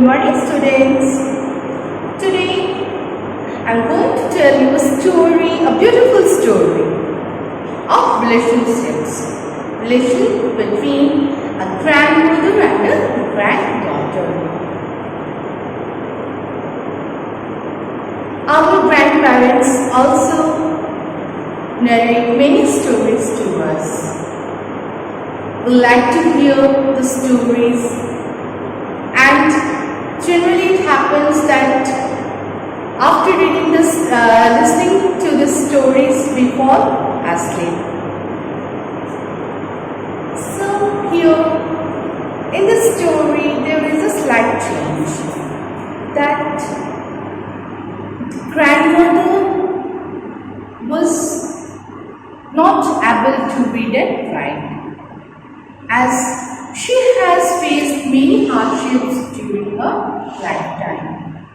morning, students. Today I'm going to tell you a story, a beautiful story of relationships. Relation between a grandmother and a granddaughter. Our grandparents also narrate many stories to us. We like to hear the stories, and generally it happens that after reading this, listening to the stories, we fall asleep. So here in the story there is a slight change, that grandmother was not able to read and write, as she has faced many hardships during her lifetime.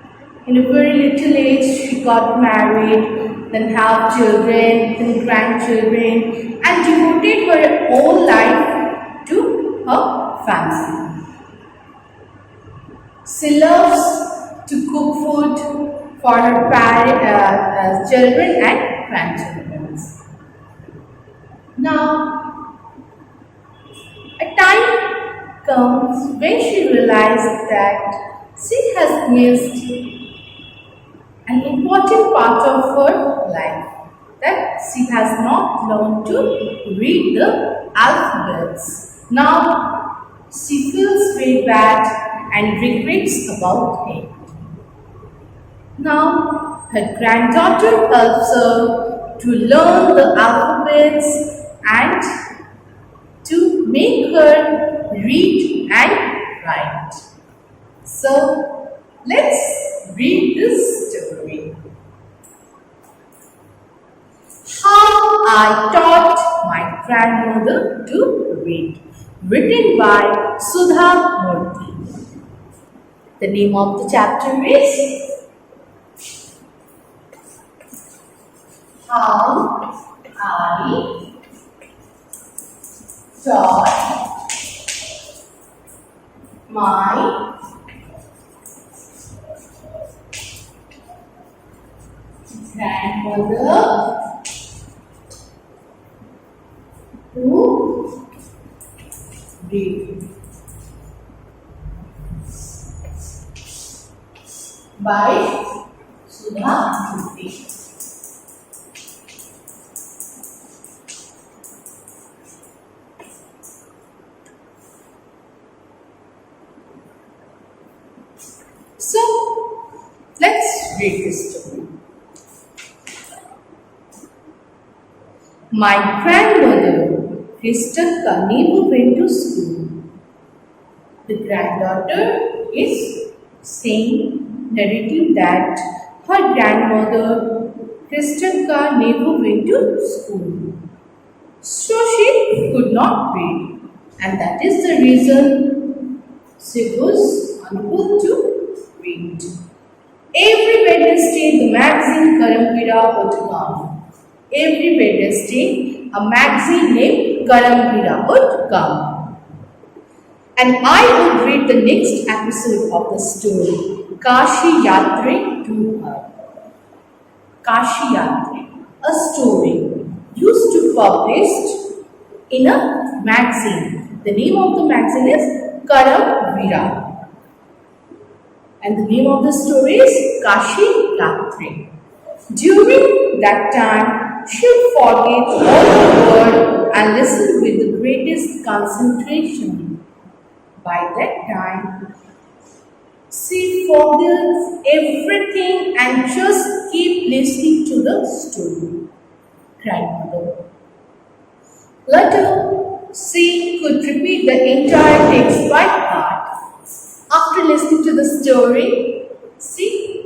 In a very little age, she got married, then had children, then grandchildren, and devoted her whole life to her family. She loves to cook food for her children and grandchildren. Now, a time comes when she realizes that she has missed an important part of her life, that she has not learned to read the alphabets. Now, she feels very bad and regrets about it. Now, her granddaughter helps her to learn the alphabets and to make her read and write. So, let's read this story. How I Taught My Grandmother to Read, written by Sudha Murthy. The name of the chapter is How I Taught My Grandmother to Read, by Sudha Murthy. So, let's read this story. My grandmother, Kristaka, never went to school. The granddaughter is saying, narrating that her grandmother, Kristaka, never went to school. So she could not read, and that is the reason she was unable to read. Every Wednesday, the magazine Karamgira would come. Every Wednesday, a magazine named Karamgira would come. And I would read the next episode of the story, Kashi Yatre, to her. Kashi Yatre, a story used to published in a magazine. The name of the magazine is Karamgira. And the name of the story is Kashi Yatre. During that time, she would forget all the word and listen with the greatest concentration. By that time, she forgets everything and just keep listening to the story. Grandmother. Later, she could repeat the entire text by heart. After listening to the story, she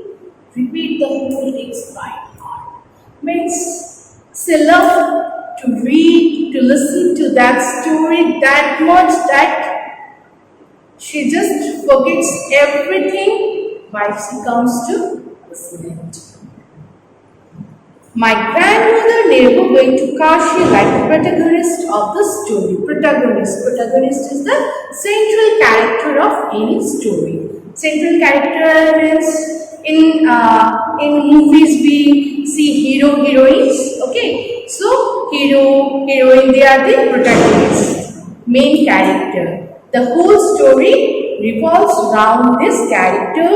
repeat the whole text by heart. Means she loved to read, to listen to that story that much that she just forgets everything while she comes to listen it. My grandmother never went to Kashi like the protagonist of the story. Protagonist is the central character of any story. Central character means in movies we see hero heroines. Okay, so hero heroine, they are the protagonists, main character. The whole story revolves around this character,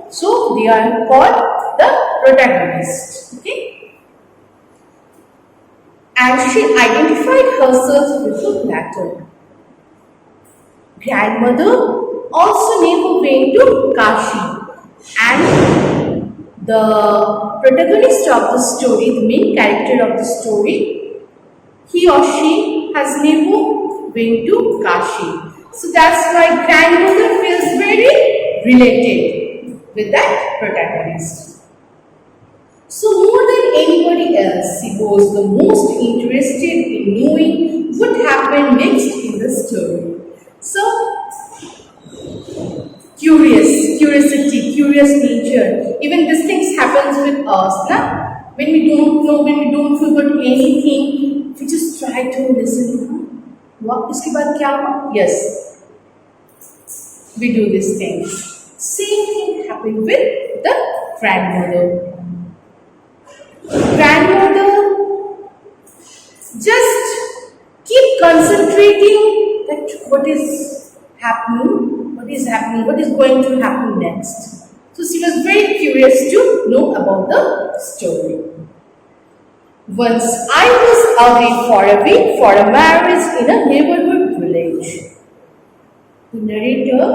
so they are called the protagonists. Okay, and she identified herself with the latter. Grandmother also never went to Kashi, and the protagonist of the story, the main character of the story, he or she has never been to Kashi. So that's why grandmother feels very related with that protagonist. So more than anybody else, she was the most interested in knowing what happened next in the story. So curious nature. Even these things happens with us, na? When we don't know, when we don't forget anything, we just try to listen. What? Iske baad kya hua? Yes, we do these things. Same thing happened with the grandmother. Grandmother just keep concentrating that what is happening, what is going to happen next. So she was very curious to know about the story. Once I was away for a week for a marriage in a neighborhood village. The narrator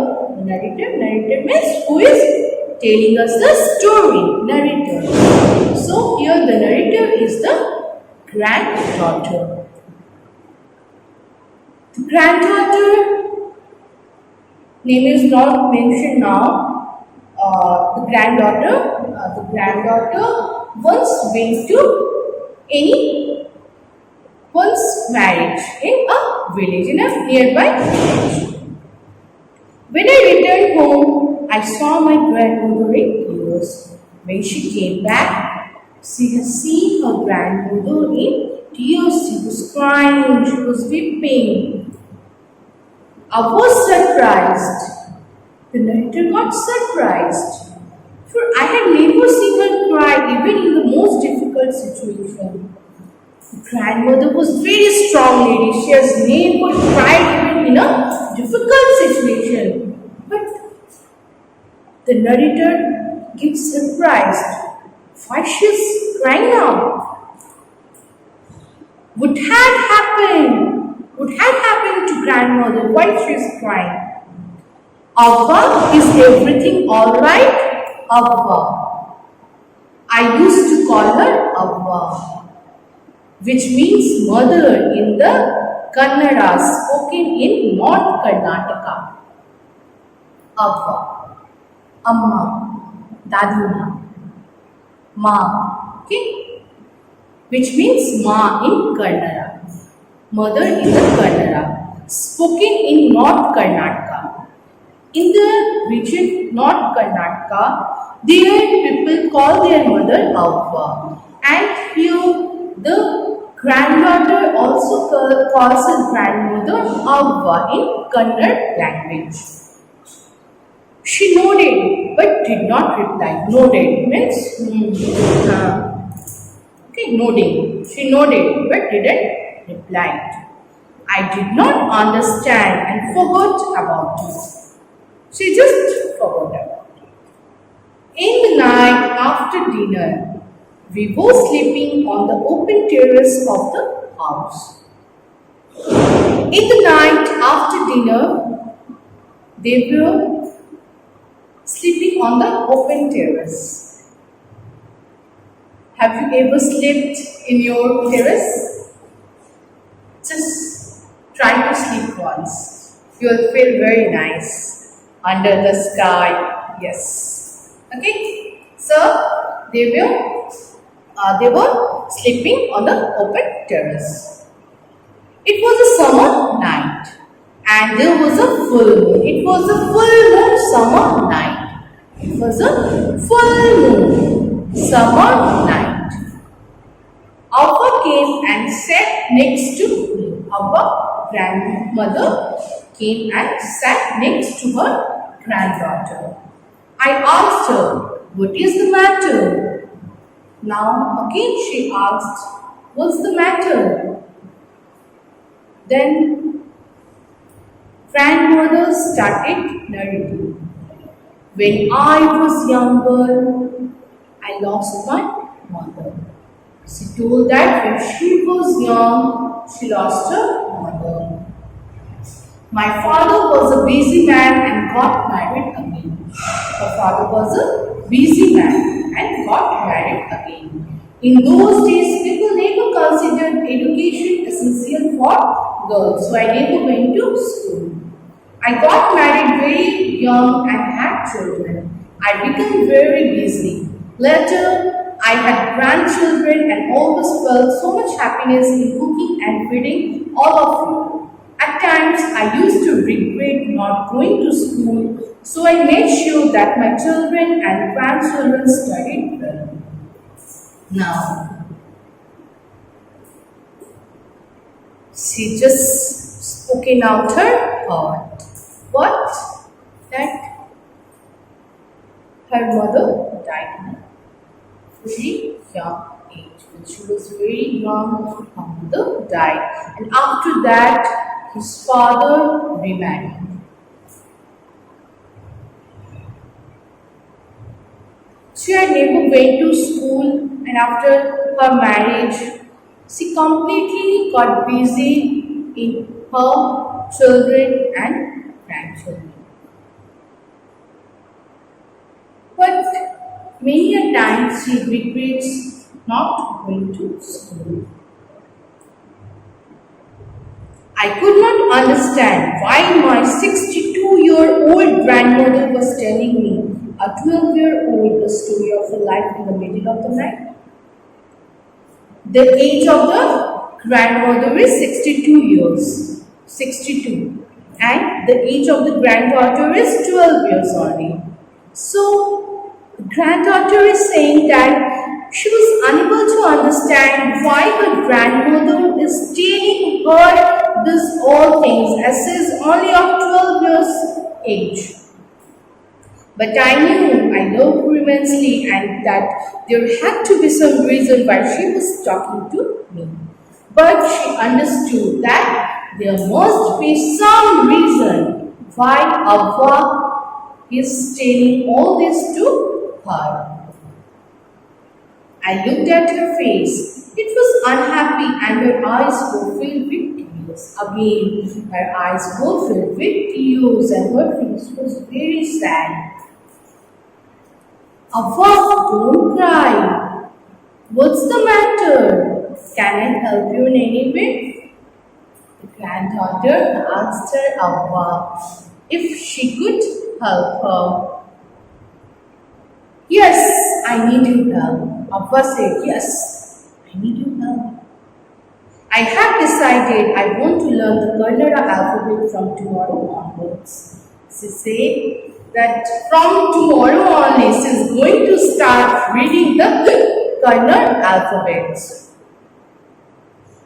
means who is telling us the story, narrator. So here the narrator is the granddaughter. The granddaughter name is not mentioned now. The granddaughter once went to once marriage in a village, in a nearby village. When I returned home, I saw my grandmother in tears. When she came back, she has seen her grandmother in tears. She was crying, she was weeping. I was surprised. The narrator got surprised. For I had never seen her cry even in the most difficult situation. The grandmother was very strong lady. She has never cried even in a difficult situation. But the narrator gets surprised. Why she's crying now? What had happened? What had happened to grandmother? Why she's crying? Abba, is everything alright? Abba. I used to call her Abba, which means mother in the Kannada spoken in North Karnataka. Abba, Amma, Daduna, Ma, okay? Which means Ma in Kannada, mother in the Kannada, spoken in North Karnataka. In the region North Karnataka, there people call their mother Avva, and here the granddaughter also calls her grandmother Avva in Kannada language. She nodded but did not reply. Nodded means okay, nodding. She nodded but didn't reply. I did not understand and forgot about it. She just forgot about it. In the night after dinner, we were sleeping on the open terrace of the house. In the night after dinner, they were sleeping on the open terrace. Have you ever slept in your terrace? Just try to sleep once. You will feel very nice under the sky. Yes. Okay. So they were sleeping on the open terrace. It was a summer night and there was a full moon. It was a full moon summer night. It was a full moon summer night. Our came and sat next to me. Our grandmother came and sat next to her granddaughter. I asked her, what is the matter? Now again she asked, what's the matter? Then grandmother started narrating. When I was younger, I lost my mother. She told that when she was young, she lost her mother. My father was a busy man and got married again. Her father was a busy man and got married again. In those days, people never considered education essential for girls, so I never went to school. I got married very young and had children. I became very busy. Later, I had grandchildren and always felt so much happiness in cooking and feeding all of you. At times, I used to regret not going to school, so I made sure that my children and grandchildren studied well. Now, she just spoken out her heart. But that her mother died in a very young age. When she was very young, her mother died. And after that, his father remarried. She had never went to school, and after her marriage, she completely got busy in her children and grandchildren. But many a times she regrets not going to school. I could not understand why my 62-year-old grandmother was telling me a 12-year-old the story of her life in the middle of the night. The age of the grandmother is 62 years, 62, and the age of the granddaughter is 12 years only. So, the granddaughter is saying that she was unable to understand why her grandmother is telling her this all things as she is only of 12 years age. But I knew I loved her immensely and that there had to be some reason why she was talking to me. But she understood that there must be some reason why Avva is telling all this to her. I looked at her face. It was unhappy and her eyes were filled with tears. Again, her eyes were filled with tears and her face was very sad. Avva, don't cry. What's the matter? Can I help you in any way? The granddaughter asked her Avva if she could help her. Yes, I need your help. Avva said, yes, I need your help. I have decided I want to learn the Kannada alphabet from tomorrow onwards. She said that from tomorrow only she is going to start reading the Kannada alphabets.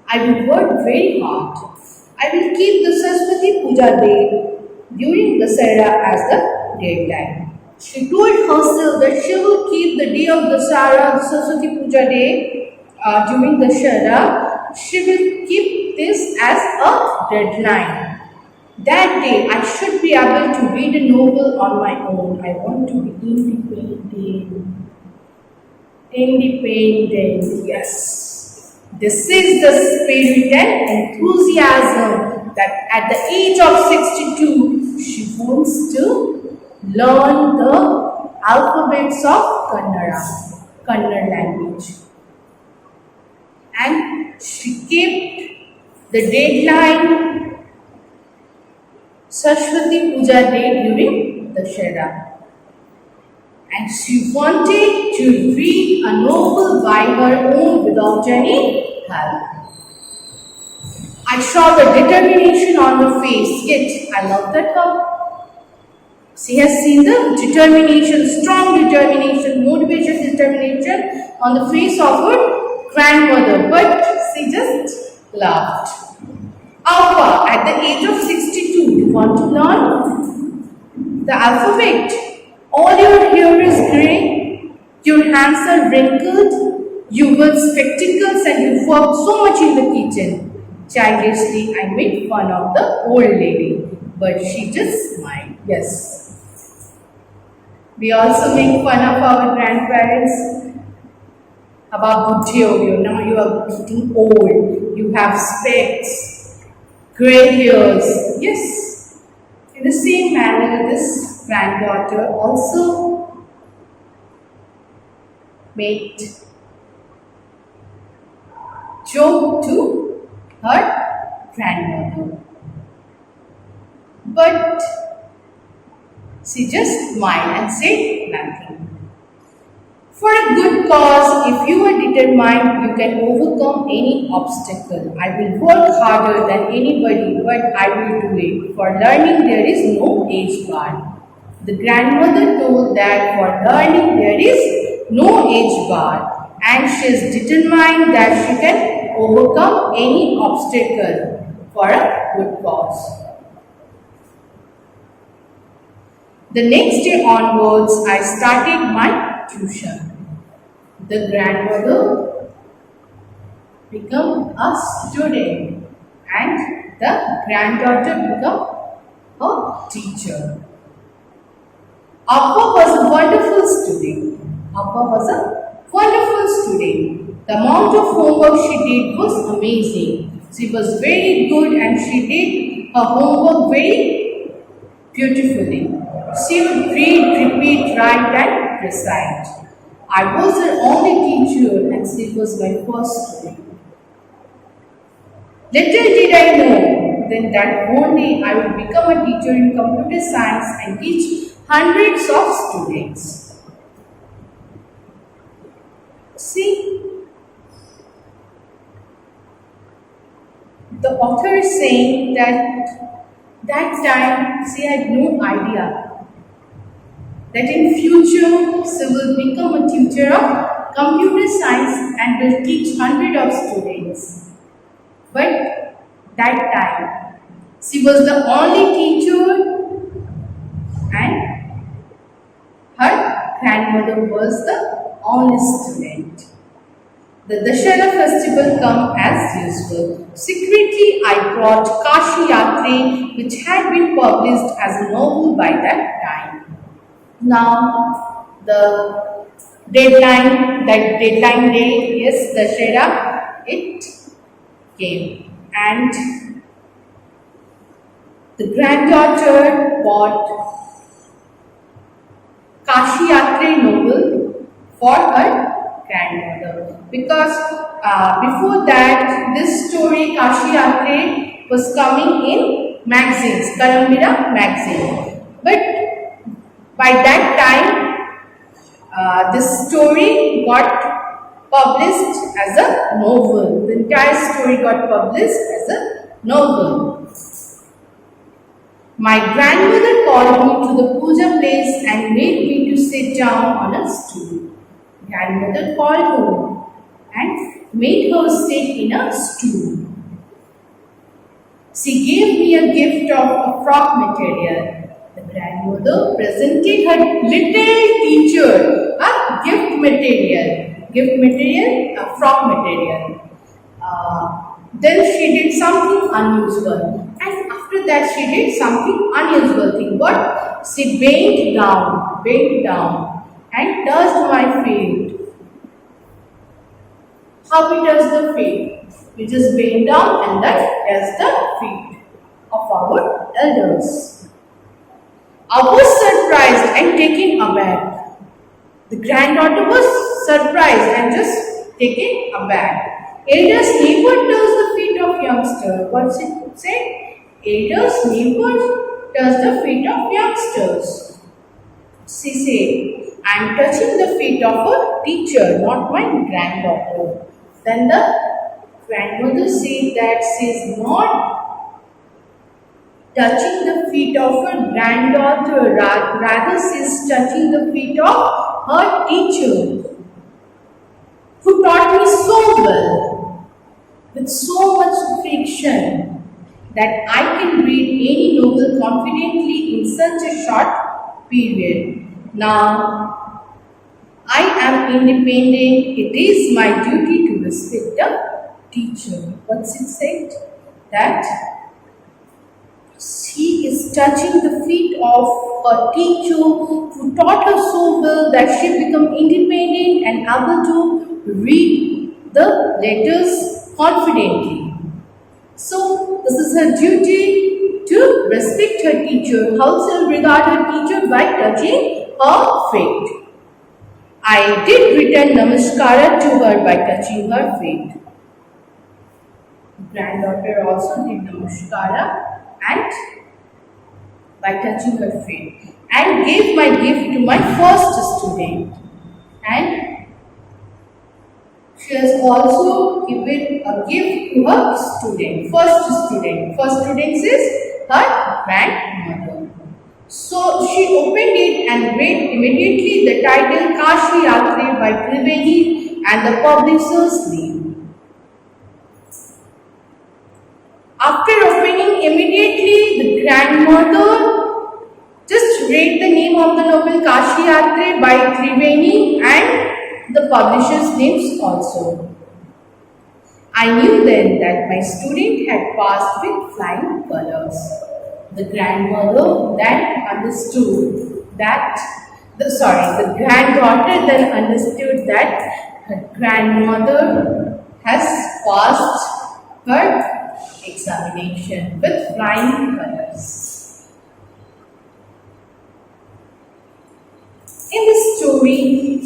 I will work very hard. I will keep the Saraswati Puja day during the Dasara as the deadline. She told herself that she will keep the day of the Saraswati Puja day during the Dasara. She will keep this as a deadline. That day, I should be able to read a novel on my own. I want to be independent. Independent, yes. This is the spirit and enthusiasm that at the age of 62, she wants to learn the alphabets of Kannada language. And she kept the deadline Saraswati Puja day during the Dasara. And she wanted to read a novel by her own without any help. I saw the determination on her face, yet I loved that her. She has seen the determination, strong determination, motivation, determination on the face of her grandmother, but she just laughed. Avva, at the age of 62, you want to learn the alphabet? All your hair is grey, your hands are wrinkled, you wear spectacles and you work so much in the kitchen. Childishly, I made fun of the old lady, but she just smiled. Yes. We also make fun of our grandparents. About Buddhi ho gayo, now you are getting old, you have specs, grey hairs. Yes. In the same manner, this granddaughter also made joke to her grandmother. But she just smiled and said nothing. For a good cause, if you are determined, you can overcome any obstacle. I will work harder than anybody, but I will do it. For learning, there is no age bar. The grandmother told that for learning, there is no age bar, and she is determined that she can overcome any obstacle for a good cause. The next day onwards, I started my tuition. The grandmother became a student and the granddaughter became a teacher. Appa was a wonderful student. Appa was a wonderful student. The amount of homework she did was amazing. She was very good and she did her homework very beautifully. She would read, repeat, write and recite. I was her only teacher and she was my first student. Little did I know then that one day I would become a teacher in computer science and teach hundreds of students. See, the author is saying that time she had no idea that in future she will become a teacher of computer science and will teach hundreds of students. But that time she was the only teacher and her grandmother was the only student. The Dussehra festival come as usual. Secretly, I brought Kashi Yatre, which had been published as a novel by that time. Now, the deadline day, yes, Dussehra, it came. And the granddaughter bought Kashi Yatre novel for her grandmother, because before that this story Kashi Yatre was coming in magazines, Kalambira magazine, but by that time this story got published as a novel. The entire story got published as a novel. My grandmother called me to the puja place and made me to sit down on a stool. Grandmother called her and made her sit in a stool. She gave me a gift of a frock material. The grandmother presented her little teacher a gift material, a frock material. Then she did something unusual, and after that she did something unusual thing. What? She bent down and touched my feet. How we touch the feet? We just bend down and then touch the feet of our elders. I was surprised and taken aback. The granddaughter was surprised and just taken aback. Elders never touch the feet of youngsters. What's it say? Elders never touch the feet of youngsters. She said, I am touching the feet of a teacher, not my granddaughter. Then the grandmother said that she is not touching the feet of her granddaughter, rather she is touching the feet of her teacher, who taught me so well, with so much friction, that I can read any novel confidently in such a short period. Now, I am independent. It is my duty to respect the teacher. What's it said? That she is touching the feet of a teacher who taught her so well that she become independent and able to read the letters confidently. So, this is her duty to respect her teacher. How shall regard her teacher? By touching her feet. I did return namaskara to her by touching her feet. Granddaughter also did namaskara and by touching her feet and gave my gift to my first student, and she has also given a gift to her student, first student. First student is her grandmother. So she opened it and read immediately the title Kashi Yatre by Triveni and the publisher's name. After opening immediately, the grandmother just read the name of the novel Kashi Yatre by Triveni and the publisher's names also. I knew then that my student had passed with flying colors. The grandmother then understood that, the granddaughter then understood that her grandmother has passed her examination with flying colors. In this story,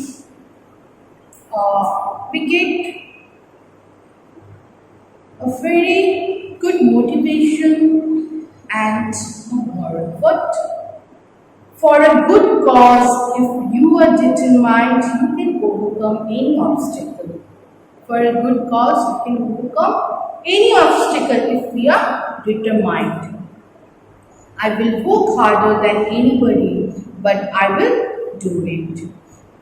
we get a very good motivation and a moral. But for a good cause, if you are determined, you can overcome any obstacle. For a good cause, you can overcome any obstacle if we are determined. I will work harder than anybody, but I will do it.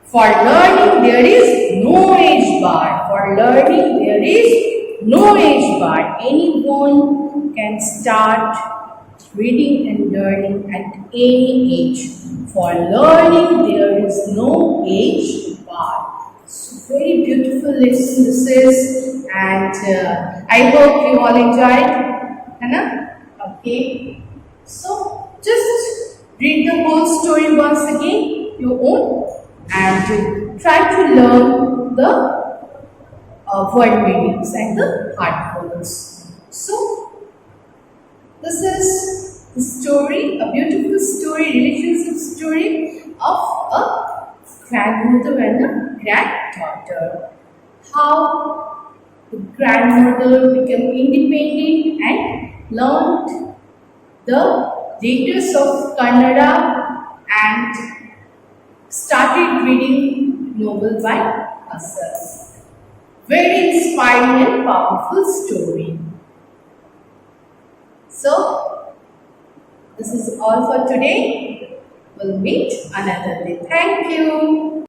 For learning, there is no age bar. For learning, there is no age bar. Anyone can start reading and learning at any age. For learning, there is no age bar. So, very beautiful lesson this is, and I hope you all enjoyed. Hannah? Okay. So, just read the whole story once again, your own, and try to learn the word meanings and the hard words. So, this is the story, a beautiful story, relationship story of a grandmother and a granddaughter. How the grandmother became independent and learned the letters of Kannada and started reading novel by herself. Very inspiring and powerful story. So, this is all for today. We'll meet another day. Thank you.